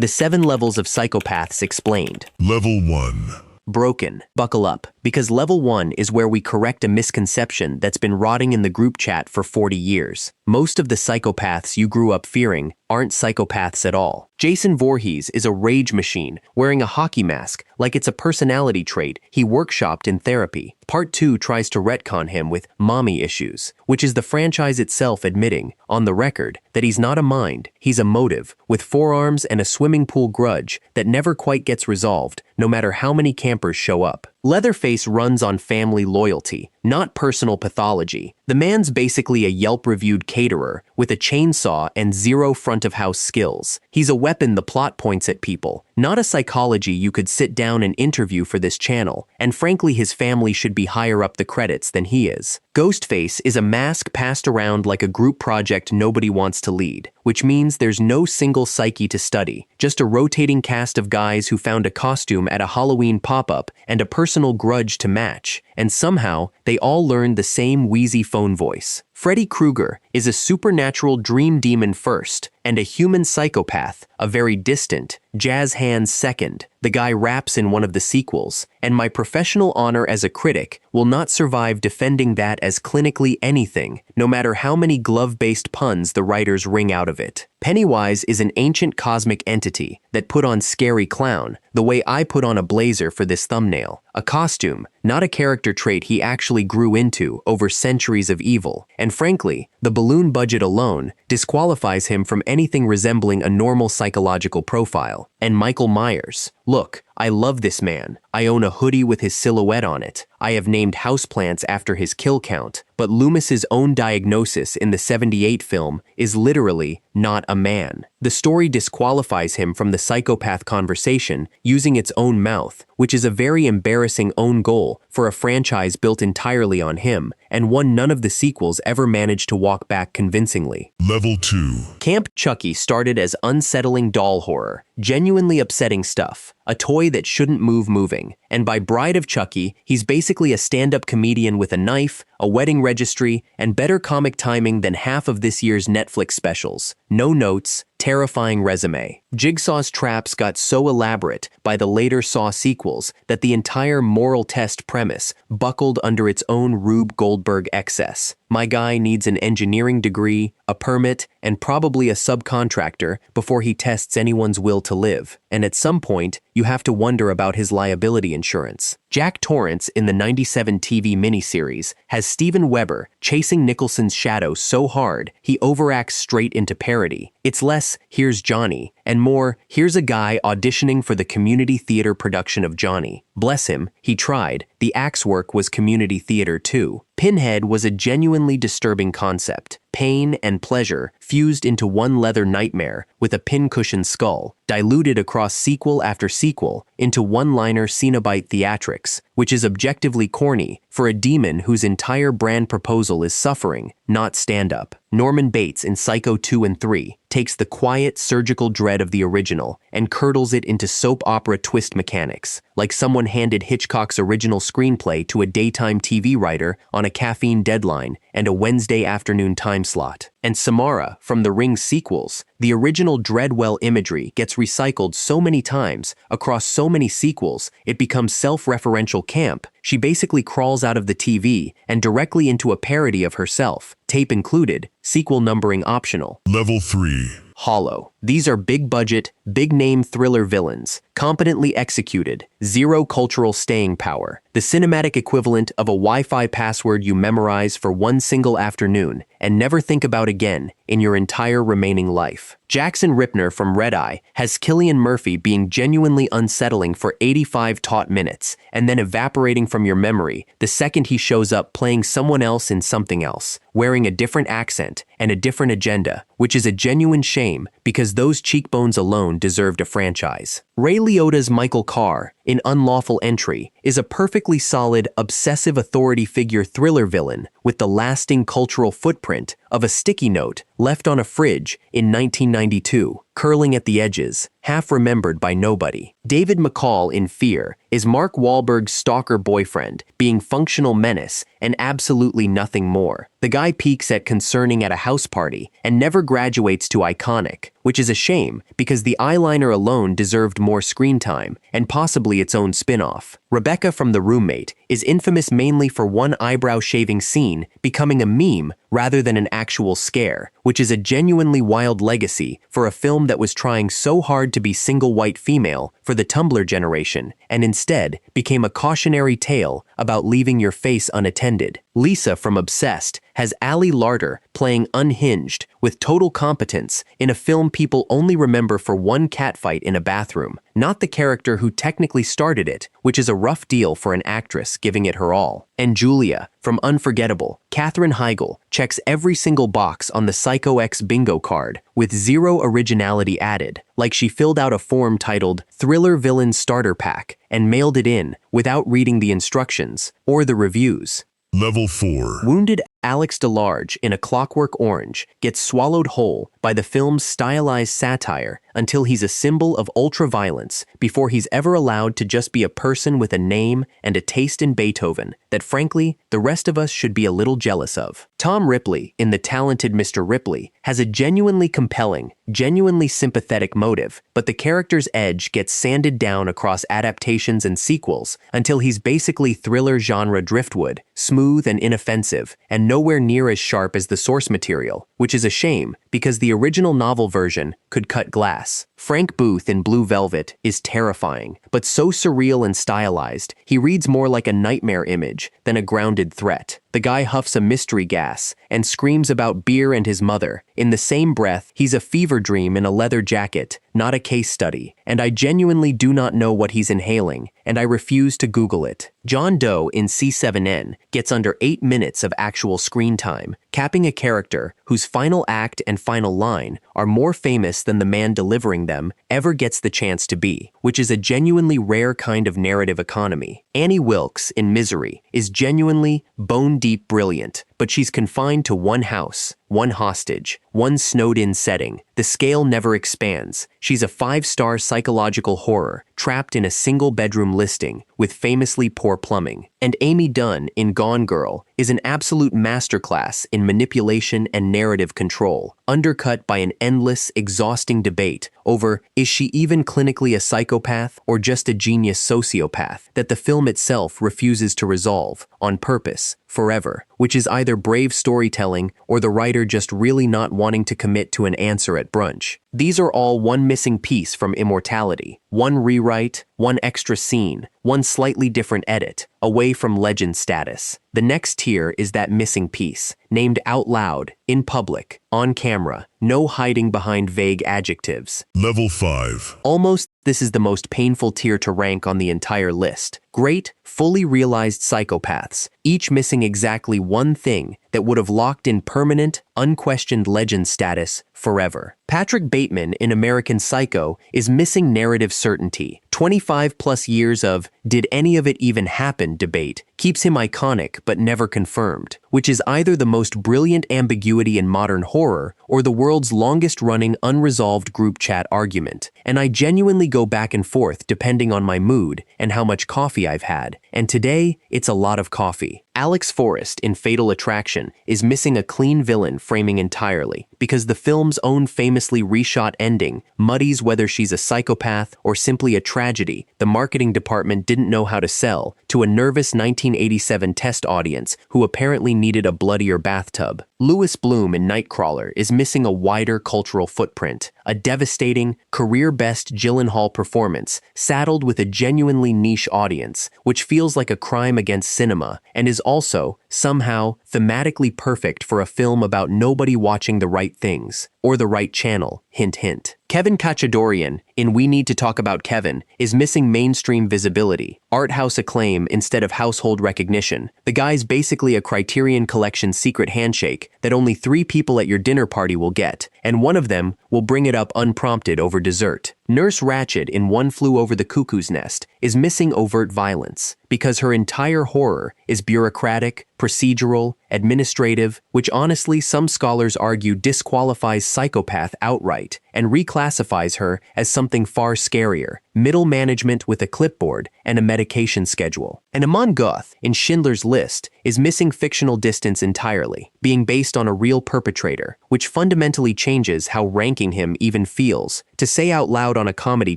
The 7 Levels of Psychopaths Explained. Level 1. Broken. Buckle up, because level 1 is where we correct a misconception that's been rotting in the group chat for 40 years. Most of the psychopaths you grew up fearing aren't psychopaths at all. Jason Voorhees is a rage machine, wearing a hockey mask like it's a personality trait he workshopped in therapy. Part 2 tries to retcon him with mommy issues, which is the franchise itself admitting, on the record, that he's not a mind, he's a motive, with forearms and a swimming pool grudge that never quite gets resolved, no matter how many campers show up. Leatherface runs on family loyalty, not personal pathology. The man's basically a Yelp-reviewed caterer with a chainsaw and zero front-of-house skills. He's a weapon the plot points at people, not a psychology you could sit down and interview for this channel, and frankly his family should be higher up the credits than he is. Ghostface is a mask passed around like a group project nobody wants to lead, which means there's no single psyche to study, just a rotating cast of guys who found a costume at a Halloween pop-up and a personal grudge to match, and somehow they all learned the same wheezy phone voice. Freddy Krueger is a supernatural dream demon first, and a human psychopath, a very distant, jazz hands second. The guy raps in one of the sequels, and my professional honor as a critic will not survive defending that as clinically anything, no matter how many glove-based puns the writers wring out of it. Pennywise is an ancient cosmic entity that put on scary clown, the way I put on a blazer for this thumbnail. A costume, not a character trait he actually grew into over centuries of evil, and frankly, the balloon budget alone disqualifies him from anything resembling a normal psychological profile. And Michael Myers. Look, I love this man. I own a hoodie with his silhouette on it. I have named houseplants after his kill count, but Loomis's own diagnosis in the '78 film is literally not a man. The story disqualifies him from the psychopath conversation using its own mouth, which is a very embarrassing own goal for a franchise built entirely on him, and one none of the sequels ever managed to walk back convincingly. Level 2. Camp Chucky started as unsettling doll horror, genuinely upsetting stuff, a toy that shouldn't move moving, and by Bride of Chucky, he's basically a stand-up comedian with a knife, a wedding registry, and better comic timing than half of this year's Netflix specials. No notes, terrifying resume. Jigsaw's traps got so elaborate by the later Saw sequels that the entire moral test premise buckled under its own Rube Goldberg excess. My guy needs an engineering degree, a permit, and probably a subcontractor before he tests anyone's will to live. And at some point, you have to wonder about his liability insurance. Jack Torrance in the '97 TV miniseries has Steven Weber chasing Nicholson's shadow so hard he overacts straight into parody. It's less, here's Johnny, and more, here's a guy auditioning for the community theater production of Johnny. Bless him, he tried. The axe work was community theater too. Pinhead was a genuinely disturbing concept. Pain and pleasure fused into one leather nightmare with a pincushion skull, diluted across sequel after sequel into one-liner Cenobite theatrics, which is objectively corny for a demon whose entire brand proposal is suffering, not stand-up. Norman Bates in Psycho 2 and 3 takes the quiet, surgical dread of the original and curdles it into soap opera twist mechanics, like someone handed Hitchcock's original screenplay to a daytime TV writer on a caffeine deadline and a Wednesday afternoon time slot. And Samara, from the Ring sequels, the original Dreadwell imagery gets recycled so many times across so many sequels, it becomes self-referential camp. She basically crawls out of the TV and directly into a parody of herself, tape included, sequel numbering optional. Level 3. Hollow. These are big-budget, big-name thriller villains, competently executed, zero cultural staying power, the cinematic equivalent of a Wi-Fi password you memorize for one single afternoon and never think about again in your entire remaining life. Jackson Ripner from Red Eye has Cillian Murphy being genuinely unsettling for 85 taut minutes and then evaporating from your memory the second he shows up playing someone else in something else, wearing a different accent and a different agenda, which is a genuine shame because those cheekbones alone deserved a franchise. Ray Liotta's Michael Carr in Unlawful Entry, is a perfectly solid, obsessive authority figure thriller villain with the lasting cultural footprint of a sticky note left on a fridge in 1992, curling at the edges, half remembered by nobody. David McCall in Fear is Mark Wahlberg's stalker boyfriend, being functional menace and absolutely nothing more. The guy peaks at concerning at a house party and never graduates to iconic, which is a shame because the eyeliner alone deserved more screen time and possibly its own spin-off. Rebecca from The Roommate is infamous mainly for one eyebrow shaving scene becoming a meme rather than an actual scare, which is a genuinely wild legacy for a film that was trying so hard to be single white female for the Tumblr generation and instead became a cautionary tale about leaving your face unattended. Lisa from Obsessed has Ali Larter playing unhinged with total competence in a film people only remember for one catfight in a bathroom, not the character who technically started it, which is a rough deal for an actress giving it her all. And Julia from Unforgettable, Katherine Heigl checks every single box on the Psycho X bingo card with zero originality added, like she filled out a form titled Thriller Villain Starter Pack and mailed it in without reading the instructions or the reviews. Level 4. Wounded Alex DeLarge in A Clockwork Orange gets swallowed whole by the film's stylized satire until he's a symbol of ultra-violence before he's ever allowed to just be a person with a name and a taste in Beethoven that, frankly, the rest of us should be a little jealous of. Tom Ripley in The Talented Mr. Ripley has a genuinely compelling, genuinely sympathetic motive, but the character's edge gets sanded down across adaptations and sequels until he's basically thriller genre driftwood, smooth and inoffensive, and nowhere near as sharp as the source material, which is a shame because the original novel version could cut glass. Frank Booth in Blue Velvet is terrifying, but so surreal and stylized, he reads more like a nightmare image than a grounded threat. The guy huffs a mystery gas and screams about beer and his mother. In the same breath, he's a fever dream in a leather jacket, not a case study, and I genuinely do not know what he's inhaling, and I refuse to Google it. John Doe in C7N gets under 8 minutes of actual screen time, capping a character whose final act and final line are more famous than the man delivering them ever gets the chance to be, which is a genuinely rare kind of narrative economy. Annie Wilkes in Misery is genuinely bone-deep brilliant, but she's confined to one house, one hostage, one snowed-in setting. The scale never expands. She's a 5-star psychological horror, trapped in a single-bedroom listing with famously poor plumbing. And Amy Dunn in Gone Girl is an absolute masterclass in manipulation and narrative control, undercut by an endless, exhausting debate over is she even clinically a psychopath or just a genius sociopath that the film itself refuses to resolve, on purpose, forever, which is either brave storytelling or the writer just really not wanting to commit to an answer at brunch. These are all one missing piece from Immortality, one rewrite, one extra scene, one slightly different edit, away from legend status. The next tier is that missing piece, named out loud, in public, on camera, no hiding behind vague adjectives. Level 5. Almost, this is the most painful tier to rank on the entire list. Great, fully realized psychopaths, each missing exactly one thing that would have locked in permanent, unquestioned legend status forever. Patrick Bateman in American Psycho is missing narrative certainty. 25+ years of "did any of it even happen" debate keeps him iconic but never confirmed, which is either the most brilliant ambiguity in modern horror or the world's longest-running unresolved group chat argument. And I genuinely go back and forth depending on my mood and how much coffee I've had, and today it's a lot of coffee. Alex Forrest in Fatal Attraction is missing a clean villain framing entirely because the film's own famously reshot ending muddies whether she's a psychopath or simply a tragedy the marketing department didn't know how to sell to a nervous 1987 test audience who apparently needed a bloodier bathtub. Louis Bloom in Nightcrawler is missing a wider cultural footprint, a devastating, career-best Gyllenhaal performance saddled with a genuinely niche audience, which feels like a crime against cinema and is also, somehow, thematically perfect for a film about nobody watching the right things, or the right channel, hint hint. Kevin Kachadorian, in We Need to Talk About Kevin, is missing mainstream visibility, art house acclaim instead of household recognition. The guy's basically a Criterion Collection secret handshake that only 3 people at your dinner party will get, and one of them will bring it up unprompted over dessert. Nurse Ratched in One Flew Over the Cuckoo's Nest is missing overt violence because her entire horror is bureaucratic, procedural, administrative, which honestly some scholars argue disqualifies psychopath outright and reclassifies her as something far scarier, middle management with a clipboard and a medication schedule. And Amon Goth in Schindler's List is missing fictional distance entirely, being based on a real perpetrator, which fundamentally changes how ranking him even feels to say out loud on a comedy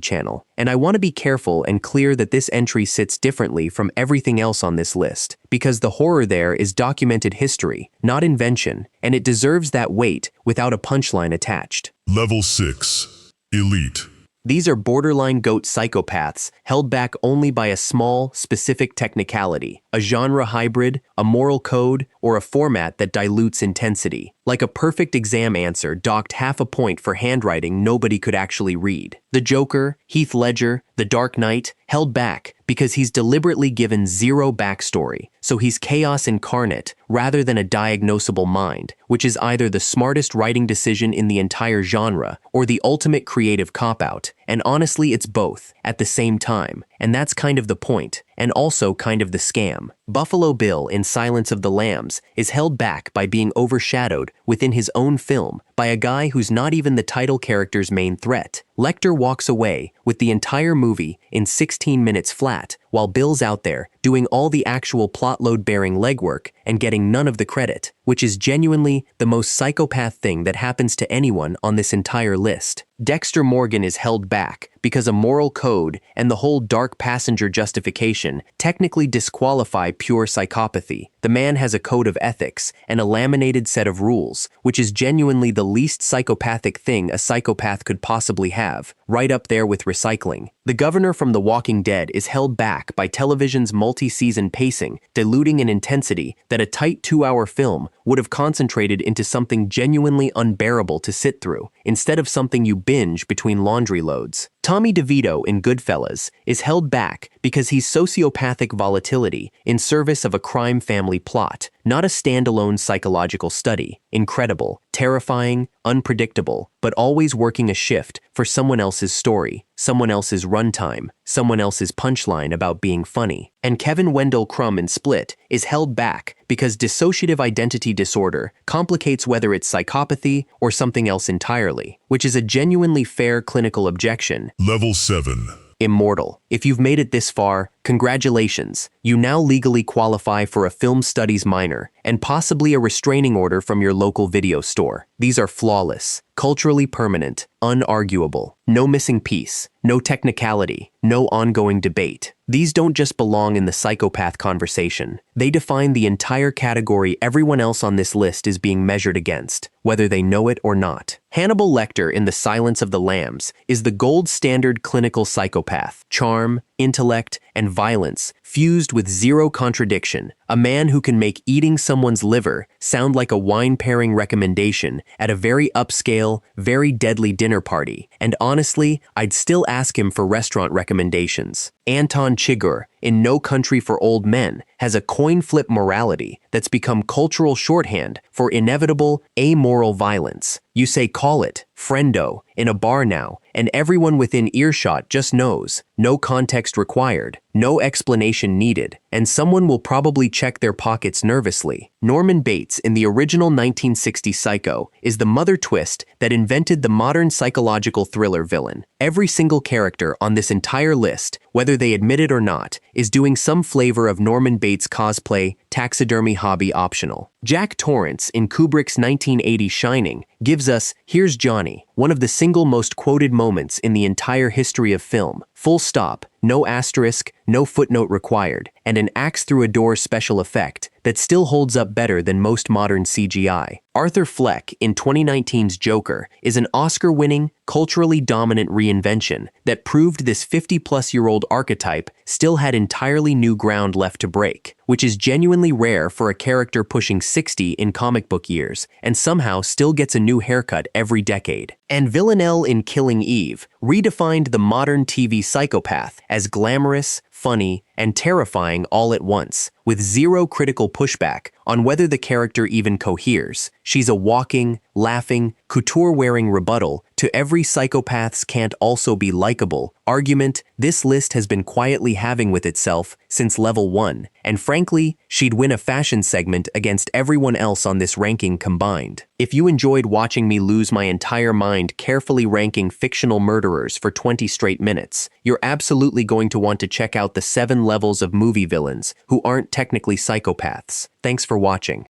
channel. And I want to be careful and clear that this entry sits differently from everything else on this list, because the horror there is documented history, not invention, and it deserves that weight without a punchline attached. Level 6. Elite. These are borderline goat psychopaths held back only by a small, specific technicality, a genre hybrid, a moral code, or a format that dilutes intensity. Like a perfect exam answer docked half a point for handwriting nobody could actually read. The Joker, Heath Ledger, The Dark Knight, held back because he's deliberately given zero backstory, so he's chaos incarnate rather than a diagnosable mind, which is either the smartest writing decision in the entire genre or the ultimate creative cop-out, and honestly it's both, at the same time, and that's kind of the point, and also kind of the scam. Buffalo Bill in Silence of the Lambs is held back by being overshadowed within his own film by a guy who's not even the title character's main threat. Lecter walks away with the entire movie in 16 minutes flat, while Bill's out there doing all the actual plot load-bearing legwork and getting none of the credit, which is genuinely the most psychopath thing that happens to anyone on this entire list. Dexter Morgan is held back because a moral code and the whole dark passenger justification technically disqualify pure psychopathy. The man has a code of ethics and a laminated set of rules, which is genuinely the least psychopathic thing a psychopath could possibly have, right up there with recycling. The governor from The Walking Dead is held back by television's multi-season pacing, diluting an intensity that a tight 2-hour film would have concentrated into something genuinely unbearable to sit through, instead of something you binge between laundry loads. Tommy DeVito in Goodfellas is held back because he's sociopathic volatility in service of a crime family plot, not a standalone psychological study. Incredible, terrifying, unpredictable, but always working a shift for someone else's story, someone else's runtime, someone else's punchline about being funny. And Kevin Wendell Crumb in Split is held back because dissociative identity disorder complicates whether it's psychopathy or something else entirely, which is a genuinely fair clinical objection. Level 7. Immortal. If you've made it this far, congratulations. You now legally qualify for a film studies minor and possibly a restraining order from your local video store. These are flawless, culturally permanent, unarguable, no missing piece, no technicality, no ongoing debate. These don't just belong in the psychopath conversation. They define the entire category everyone else on this list is being measured against, whether they know it or not. Hannibal Lecter in The Silence of the Lambs is the gold standard clinical psychopath. Charm, intellect, and violence fused with zero contradiction. A man who can make eating someone's liver sound like a wine pairing recommendation at a very upscale, very deadly dinner party. And honestly, I'd still ask him for restaurant recommendations. Anton Chigurh in No Country for Old Men has a coin flip morality that's become cultural shorthand for inevitable, amoral violence. You say call it, friendo, in a bar now, and everyone within earshot just knows. No context required, no explanation needed, and someone will probably check their pockets nervously. Norman Bates in the original 1960 Psycho is the mother twist that invented the modern psychological thriller villain. Every single character on this entire list, whether they admit it or not, is doing some flavor of Norman Bates cosplay, taxidermy hobby optional. Jack Torrance in Kubrick's 1980 Shining gives us Here's Johnny, one of the single most quoted moments in the entire history of film. Full stop, no asterisk, no footnote required, and an axe through a door special effect that still holds up better than most modern CGI. Arthur Fleck in 2019's Joker is an Oscar-winning, culturally dominant reinvention that proved this 50-plus-year-old archetype still had entirely new ground left to break, which is genuinely rare for a character pushing 60 in comic book years and somehow still gets a new haircut every decade. And Villanelle in Killing Eve redefined the modern TV psychopath as glamorous, funny, and terrifying all at once, with zero critical pushback on whether the character even coheres. She's a walking, laughing, couture-wearing rebuttal to every psychopaths can't also be likable argument this list has been quietly having with itself since level 1, and frankly, she'd win a fashion segment against everyone else on this ranking combined. If you enjoyed watching me lose my entire mind carefully ranking fictional murderers for 20 straight minutes, you're absolutely going to want to check out the 7 levels of movie villains who aren't technically psychopaths. Thanks for watching.